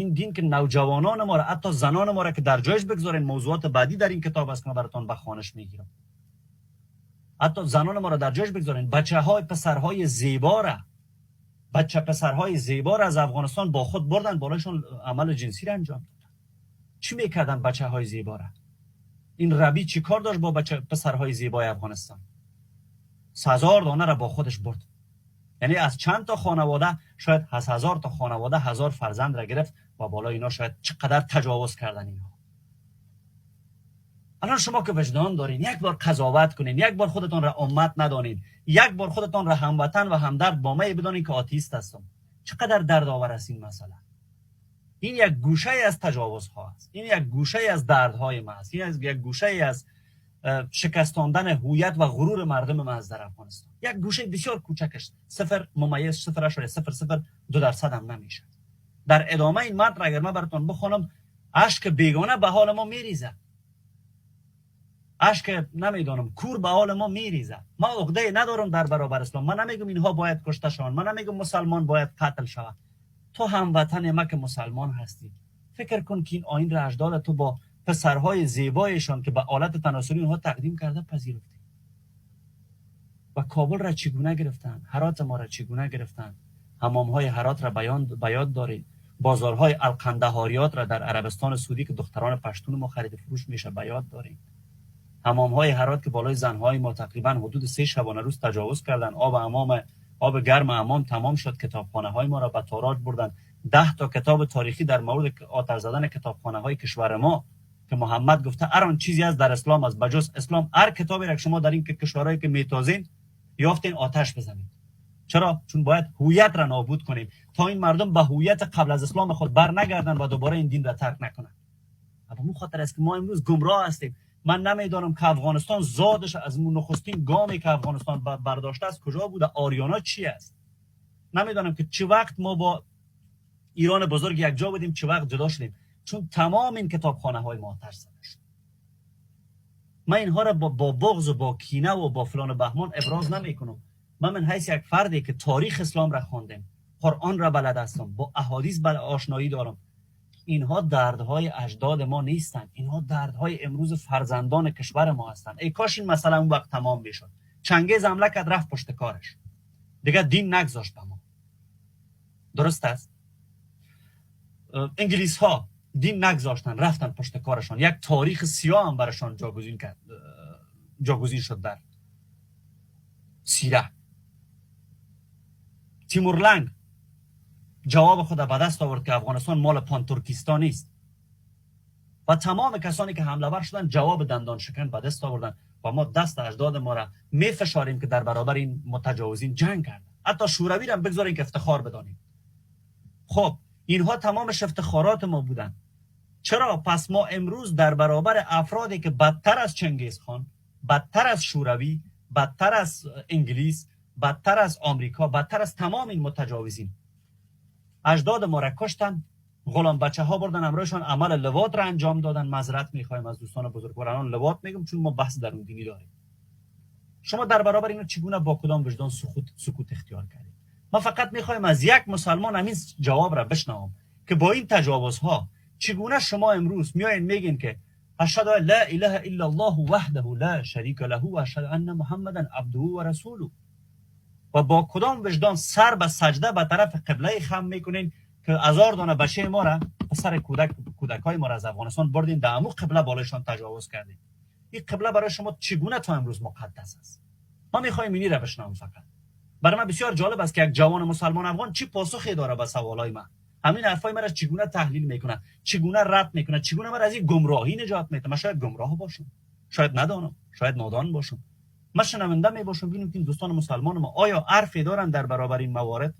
این دین که نوجوانان ما را، حتی زنان ما را که در جایش بگذارین، موضوعات بعدی در این کتاب است که من براتون بخوانش میگیرم، حتی زنان ما را در جایش بگذارین، بچه‌های پسرهای زیبا را، پسرهای زیبا را از افغانستان با خود بردن، بالاشون عمل جنسی را انجام دادن. چی میکردن بچه‌های زیبا را؟ این ربی چی کار داشت با پسرهای زیبای افغانستان؟ 1000 دانه را با خودش برد. یعنی از چند تا خانواده، شاید از 1000 تا خانواده 1000 فرزند را گرفت و بالا اینا شاید چقدر تجاوز کردن اینها. الان شما که وجدان دارین، یک بار قضاوت کنین، یک بار خودتان را امت ندانین، یک بار خودتان را هموطن و همدرد با من بدانین که آتیست هستم. چقدر دردآور است این مسئله. این یک گوشه از تجاوزها است، این یک گوشه از دردهای ما است، این یک گوشه از شکستاندن هویت و غرور مردم ما در افغانستان. یک گوشه بسیار کوچکش، 0.00002% هم نمیشه. در ادامه این متن اگر من براتون بخونم، اشک بیگانه به حال ما میریزه، اشک نمیدونم کور به حال ما میریزه. ما عقده ندارم در برابر اسلام، من نمیگم اینها باید کشته شوند، من نمیگم مسلمان باید قتل شود. تو هموطن ما که مسلمان هستی، فکر کن که این آیین را اجداد تو با پسرهای زیبایشان که به آلت تناسلی اونها تقدیم کرده پذیرفتی. و کابل را چگونه گرفتن، هرات ما را چگونه گرفتن، حمامهای هرات را بیاد دارید، بازارهای القندهاریات را در عربستان سعودی که دختران پشتون ما خرید فروش میشه بیاد دارید. حمامهای هرات که بالای زنهای ما تقریبا حدود 3 شبانه روز تجاوز کردن، آب گرم حمام تمام شد، کتابخانه های ما را به تاراج بردن. 10 تا کتاب تاریخی در مورد آتش زدن کتابخانه های کشور ما که محمد گفته هر آن چیزی از در اسلام از بجز اسلام، هر کتابی را شما در این کشورهایی که میتازین یافتین آتش بزنید. چرا؟ چون باید هویت را نابود کنیم تا این مردم به هویت قبل از اسلام خود بر نگردن و دوباره این دین را ترک نکنن. اما اون خاطر است که ما امروز گمراه هستیم. من نمیدانم که افغانستان زادش از نخستین گامی که افغانستان برداشته است کجا بوده، آریانا چی است. نمیدانم که چه وقت ما با ایران بزرگ یک جا بودیم، چه وقت جدا شدیم، چون تمام این کتابخانه های ما آتش زده شد. من اینها را با بغض و با کینه و با فلان و بهمان ابراز نمی کنم. من حیث یک فردی که تاریخ اسلام را خواندم، قرآن را بلد هستم، با احادیث آشنایی دارم، اینها دردهای اجداد ما نیستن، اینها دردهای امروز فرزندان کشور ما هستند. ای کاش این مسئله اون وقت تمام میشد. چنگیز حمله کرد رفت پشت کارش، دیگه دین نگذاشت به ما. درست است؟ انگلیس ها دین نگذاشتن، رفتن پشت کارشان، یک تاریخ سیاه هم برشان جاگزین شد در سیره. تیمورلنگ جواب خود به دست آورد که افغانستان مال پان ترکستان است و تمام کسانی که حمله ور شدن جواب دندان شکن به دست آوردن و ما دست اجداد ما را میفشاریم که در برابر این متجاوزین جنگ کردن. حتی شوروی را بگذاریم که افتخار بدانیم. خب اینها تمامش افتخارات ما بودن. چرا پس ما امروز در برابر افرادی که بدتر از چنگیز خان، بدتر از شوروی، بدتر از انگلیس، بدتر از آمریکا، بدتر از تمام این متجاوزین، اجداد ما را کشتن، غلام بچه ها بردن امروزشان عمل لواط را انجام دادن. معذرت میخوایم از دوستان بزرگواران لواط میگم چون ما بحث درون دینی داریم. شما در برابر اینو چگونه با کدام وجدان سکوت اختیار کردید؟ ما فقط میخوایم از یک مسلمان همین جواب را بشنوم که با این تجاوزها چگونه شما امروز میایین میگین که اشهد ان لا اله الا الله وحده لا شریک له و اشهد ان محمدا عبده و رسوله، و با کدام وجدان سر به سجده به طرف قبله خم میکنین که 1000 دانه بچه ما را، پسر کودکای ما را از افغانستان بردین در امو قبله بالایشان تجاوز کردین. این قبله برای شما چگونه تا امروز مقدس است؟ ما میخوایم اینی را بشنویم. فقط برای من بسیار جالب است که یک جوان مسلمان افغان چی پاسخی داره به سوالای من. همین حرفای من را چگونه تحلیل میکنه، چگونه رد میکنه، چگونه من از این گمراهی نجات میده. من شاید گمراه باشم، شاید ندانم، شاید نادان باشم. من شنونده می باشم ببینیم که این دوستان مسلمان ما آیا حرفی دارن در برابر این موارد.